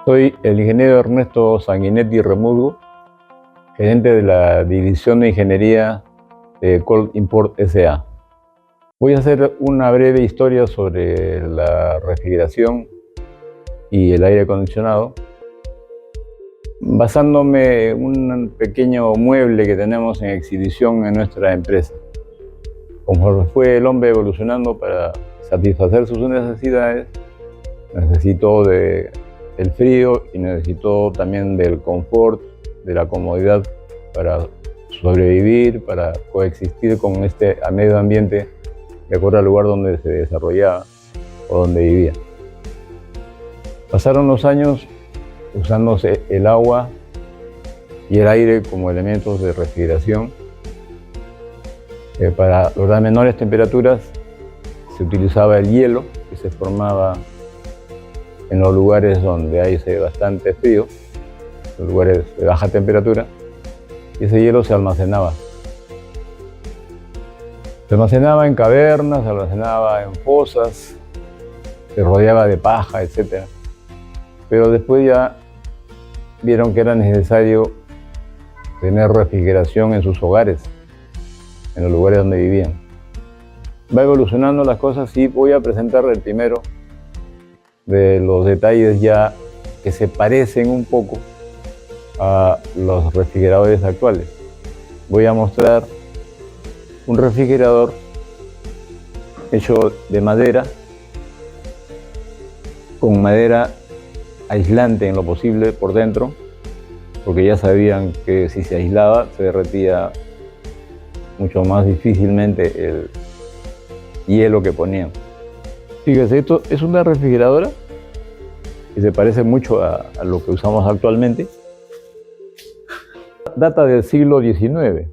Soy el ingeniero Ernesto Sanguinetti Remusgo, gerente de la División de Ingeniería de Cold Import S.A. Voy a hacer una breve historia sobre la refrigeración y el aire acondicionado, basándome en un pequeño mueble que tenemos en exhibición en nuestra empresa. Conforme fue el hombre evolucionando para satisfacer sus necesidades, necesitó del frío y necesitó también del confort, de la comodidad para sobrevivir, para coexistir con este medio ambiente de acuerdo al lugar donde se desarrollaba o donde vivía. Pasaron los años usándose el agua y el aire como elementos de refrigeración. Para lograr menores temperaturas se utilizaba el hielo que se formaba en los lugares donde hay bastante frío, en lugares de baja temperatura, y ese hielo se almacenaba. Se almacenaba en cavernas, se almacenaba en fosas, se rodeaba de paja, etc. Pero después ya vieron que era necesario tener refrigeración en sus hogares, en los lugares donde vivían. Va evolucionando las cosas y voy a presentar el primero de los detalles ya que se parecen un poco a los refrigeradores actuales. Voy a mostrar un refrigerador hecho de madera, con madera aislante en lo posible por dentro, porque ya sabían que si se aislaba se derretía mucho más difícilmente el hielo que ponían. Fíjense, esto es una refrigeradora que se parece mucho a lo que usamos actualmente. Data del siglo XIX.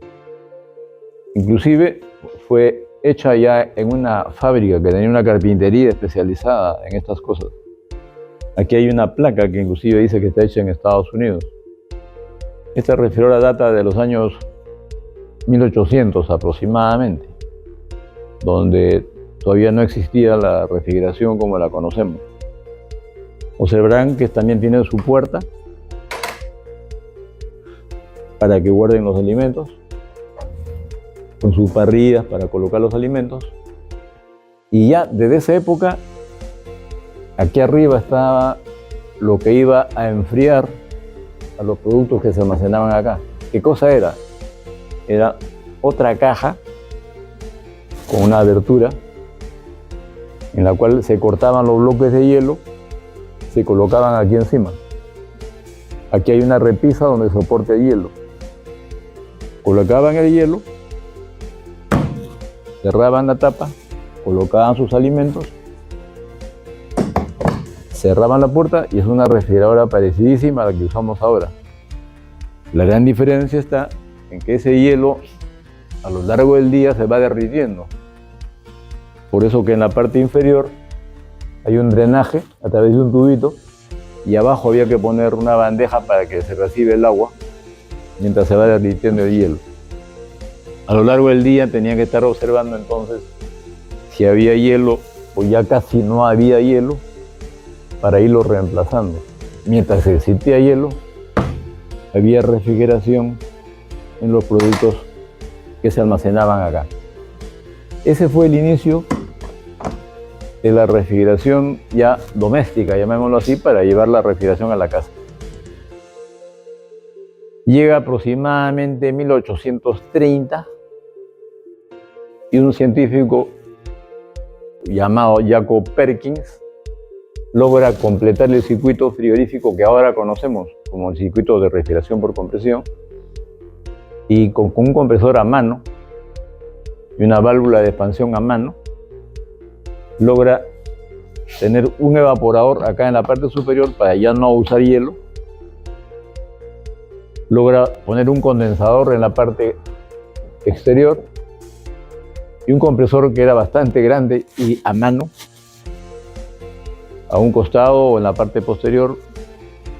Inclusive fue hecha ya en una fábrica que tenía una carpintería especializada en estas cosas. Aquí hay una placa que inclusive dice que está hecha en Estados Unidos. Esta refrigeradora data de los años 1800 aproximadamente, donde todavía no existía la refrigeración como la conocemos. Observarán que también tiene su puerta para que guarden los alimentos, con sus parrillas para colocar los alimentos. Y ya desde esa época, aquí arriba estaba lo que iba a enfriar a los productos que se almacenaban acá. ¿Qué cosa era? Era otra caja con una abertura en la cual se cortaban los bloques de hielo, se colocaban aquí encima. Aquí hay una repisa donde soporta el hielo. Colocaban el hielo, cerraban la tapa, colocaban sus alimentos, cerraban la puerta y es una refrigeradora parecidísima a la que usamos ahora. La gran diferencia está en que ese hielo a lo largo del día se va derritiendo. Por eso que en la parte inferior hay un drenaje a través de un tubito y abajo había que poner una bandeja para que se reciba el agua mientras se va derritiendo el hielo. A lo largo del día tenía que estar observando entonces si había hielo o ya casi no había hielo para irlo reemplazando. Mientras existía hielo, había refrigeración en los productos que se almacenaban acá. Ese fue el inicio de la refrigeración ya doméstica, llamémoslo así, para llevar la refrigeración a la casa. Llega aproximadamente 1830 y un científico llamado Jacob Perkins logra completar el circuito frigorífico que ahora conocemos como el circuito de refrigeración por compresión, y con un compresor a mano y una válvula de expansión a mano logra tener un evaporador acá en la parte superior para ya no usar hielo. Logra poner un condensador en la parte exterior y un compresor que era bastante grande y a mano a un costado o en la parte posterior.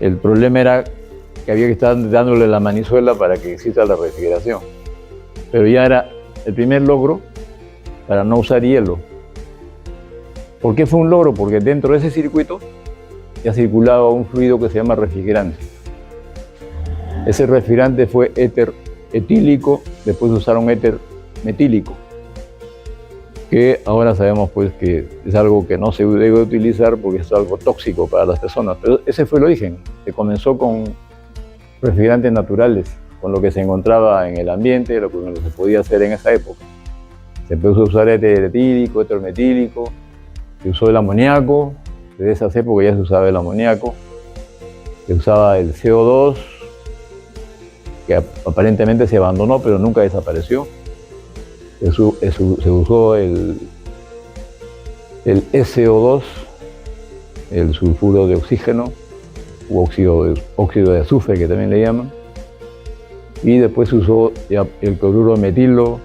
El problema era que había que estar dándole la manizuela para que exista la refrigeración, pero ya era el primer logro para no usar hielo. ¿Por qué fue un logro? Porque dentro de ese circuito ya circulaba un fluido que se llama refrigerante. Ese refrigerante fue éter etílico, después usaron éter metílico, que ahora sabemos pues que es algo que no se debe utilizar porque es algo tóxico para las personas. Pero ese fue el origen. Se comenzó con refrigerantes naturales, con lo que se encontraba en el ambiente, lo que se podía hacer en esa época. Se empezó a usar éter etílico, éter metílico, se usó el amoníaco, desde esas épocas ya se usaba el amoníaco, se usaba el CO2, que aparentemente se abandonó pero nunca desapareció. Se usó el SO2, el sulfuro de oxígeno, u óxido de azufre que también le llaman, y después se usó ya el cloruro de metilo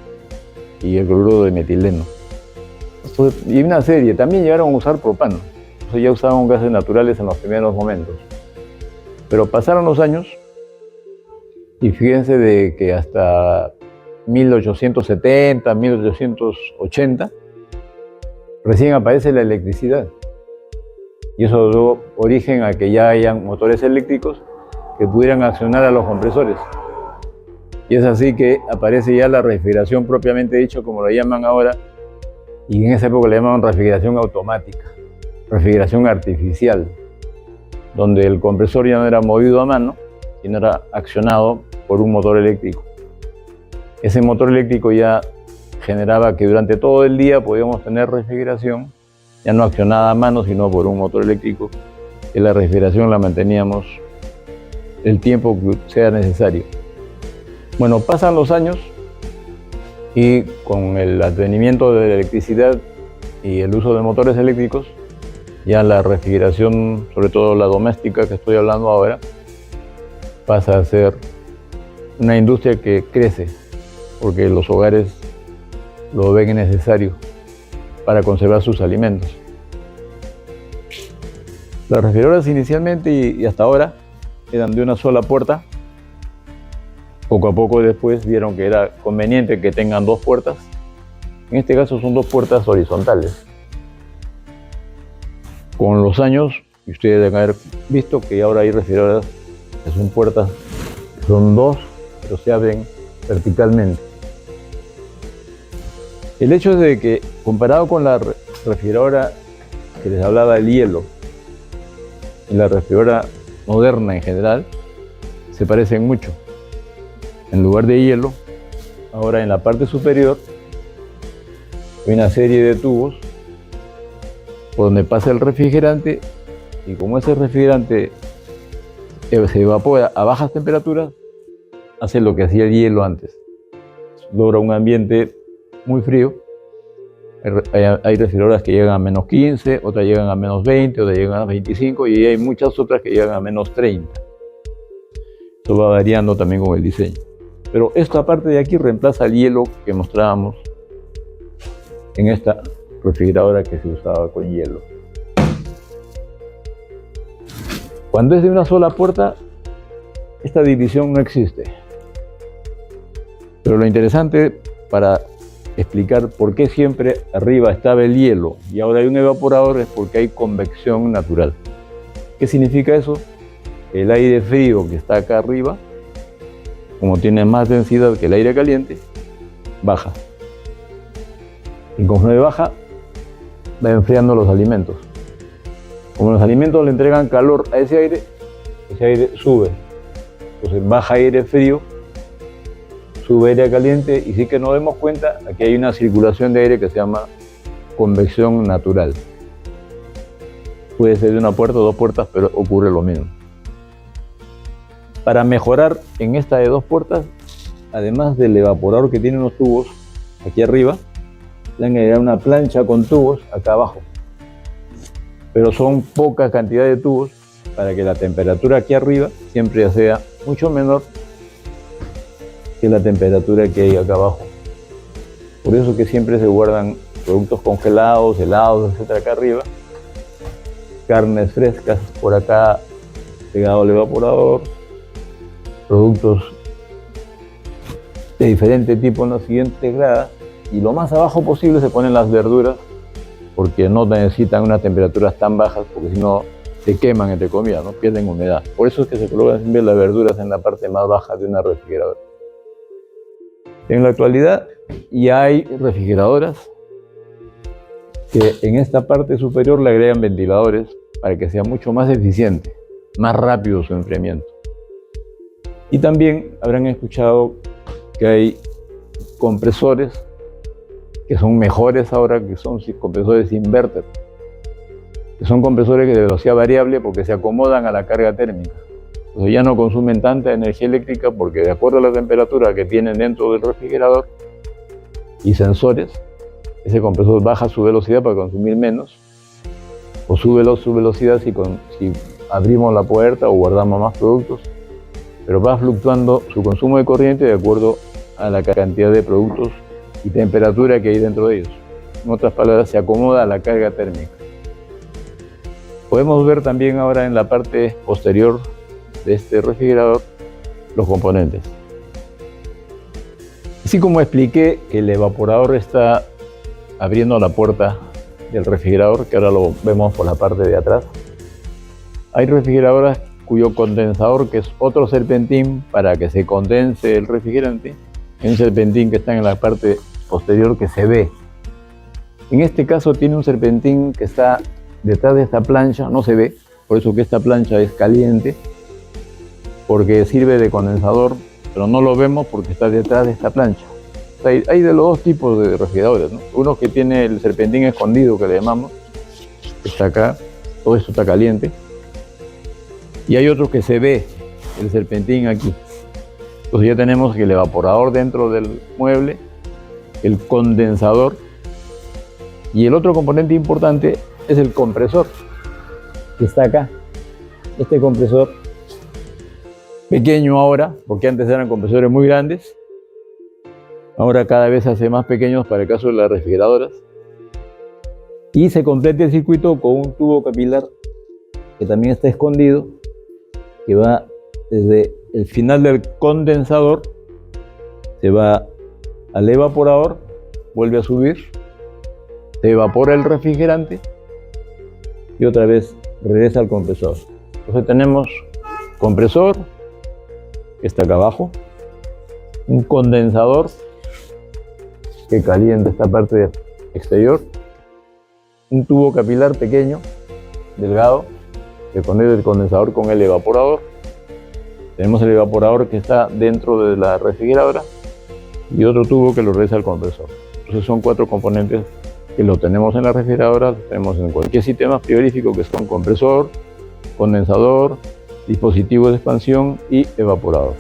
y el cloruro de metileno. Y una serie, también llegaron a usar propano, o sea, ya usaban gases naturales en los primeros momentos. Pero pasaron los años y fíjense de que hasta 1870, 1880, recién aparece la electricidad. Y eso dio origen a que ya hayan motores eléctricos que pudieran accionar a los compresores. Y es así que aparece ya la refrigeración propiamente dicho, como lo llaman ahora, y en esa época le llamaban refrigeración automática, refrigeración artificial, donde el compresor ya no era movido a mano, sino era accionado por un motor eléctrico. Ese motor eléctrico ya generaba que durante todo el día podíamos tener refrigeración, ya no accionada a mano, sino por un motor eléctrico, y la refrigeración la manteníamos el tiempo que sea necesario. Bueno, pasan los años y con el advenimiento de la electricidad y el uso de motores eléctricos, ya la refrigeración, sobre todo la doméstica que estoy hablando ahora, pasa a ser una industria que crece, porque los hogares lo ven necesario para conservar sus alimentos. Las refrigeradoras inicialmente y hasta ahora eran de una sola puerta. Poco a poco después vieron que era conveniente que tengan dos puertas. En este caso son dos puertas horizontales. Con los años, y ustedes deben haber visto que ahora hay refrigeradoras que son puertas, son dos, pero se abren verticalmente. El hecho es de que, comparado con la refrigeradora que les hablaba del hielo y la refrigeradora moderna en general, se parecen mucho. En lugar de hielo, ahora en la parte superior hay una serie de tubos por donde pasa el refrigerante, y como ese refrigerante se evapora a bajas temperaturas, hace lo que hacía el hielo antes. Logra un ambiente muy frío. Hay refrigeradoras que llegan a menos 15, otras llegan a menos 20, otras llegan a 25 y hay muchas otras que llegan a menos 30. Esto va variando también con el diseño. Pero esta parte de aquí reemplaza el hielo que mostrábamos en esta refrigeradora que se usaba con hielo. Cuando es de una sola puerta, esta división no existe. Pero lo interesante para explicar por qué siempre arriba estaba el hielo y ahora hay un evaporador es porque hay convección natural. ¿Qué significa eso? El aire frío que está acá arriba, como tiene más densidad que el aire caliente, baja. Y conforme baja, va enfriando los alimentos. Como los alimentos le entregan calor a ese aire sube. Entonces baja aire frío, sube aire caliente y sí que nos demos cuenta, aquí hay una circulación de aire que se llama convección natural. Puede ser de una puerta o dos puertas, pero ocurre lo mismo. Para mejorar en esta de dos puertas, además del evaporador que tiene unos tubos aquí arriba, le han agregado una plancha con tubos acá abajo. Pero son poca cantidad de tubos para que la temperatura aquí arriba siempre sea mucho menor que la temperatura que hay acá abajo. Por eso que siempre se guardan productos congelados, helados, etcétera, acá arriba. Carnes frescas por acá pegado al evaporador. Productos de diferente tipo en las siguientes gradas. Y lo más abajo posible se ponen las verduras porque no necesitan unas temperaturas tan bajas, porque si no se queman, entre comillas, ¿no? Pierden humedad. Por eso es que se colocan siempre las verduras en la parte más baja de una refrigeradora. En la actualidad ya hay refrigeradoras que en esta parte superior le agregan ventiladores para que sea mucho más eficiente, más rápido su enfriamiento. Y también habrán escuchado que hay compresores que son mejores ahora, que son compresores inverter, que son compresores de velocidad variable porque se acomodan a la carga térmica. Entonces ya no consumen tanta energía eléctrica porque de acuerdo a la temperatura que tienen dentro del refrigerador y sensores, ese compresor baja su velocidad para consumir menos o sube su velocidad si abrimos la puerta o guardamos más productos, pero va fluctuando su consumo de corriente de acuerdo a la cantidad de productos y temperatura que hay dentro de ellos. En otras palabras, se acomoda a la carga térmica. Podemos ver también ahora en la parte posterior de este refrigerador los componentes. Así como expliqué que el evaporador está abriendo la puerta del refrigerador, que ahora lo vemos por la parte de atrás, hay refrigeradoras cuyo condensador, que es otro serpentín para que se condense el refrigerante, hay un serpentín que está en la parte posterior que se ve. En este caso tiene un serpentín que está detrás de esta plancha, no se ve, por eso que esta plancha es caliente, porque sirve de condensador, pero no lo vemos porque está detrás de esta plancha. O sea, hay de los dos tipos de refrigeradores, ¿no? Uno que tiene el serpentín escondido, que le llamamos, que está acá, todo esto está caliente, y hay otro que se ve el serpentín aquí. Entonces ya tenemos el evaporador dentro del mueble, el condensador, y el otro componente importante es el compresor, que está acá. Este compresor, pequeño ahora, porque antes eran compresores muy grandes, ahora cada vez se hace más pequeños para el caso de las refrigeradoras, y se completa el circuito con un tubo capilar que también está escondido, que va desde el final del condensador, se va al evaporador, vuelve a subir, se evapora el refrigerante y otra vez regresa al compresor. Entonces tenemos compresor, que está acá abajo, un condensador que calienta esta parte exterior, un tubo capilar pequeño, delgado, que conecta el condensador con el evaporador. Tenemos el evaporador que está dentro de la refrigeradora y otro tubo que lo regresa al compresor. Entonces son 4 componentes que lo tenemos en la refrigeradora, lo tenemos en cualquier sistema frigorífico, que son compresor, condensador, dispositivo de expansión y evaporador.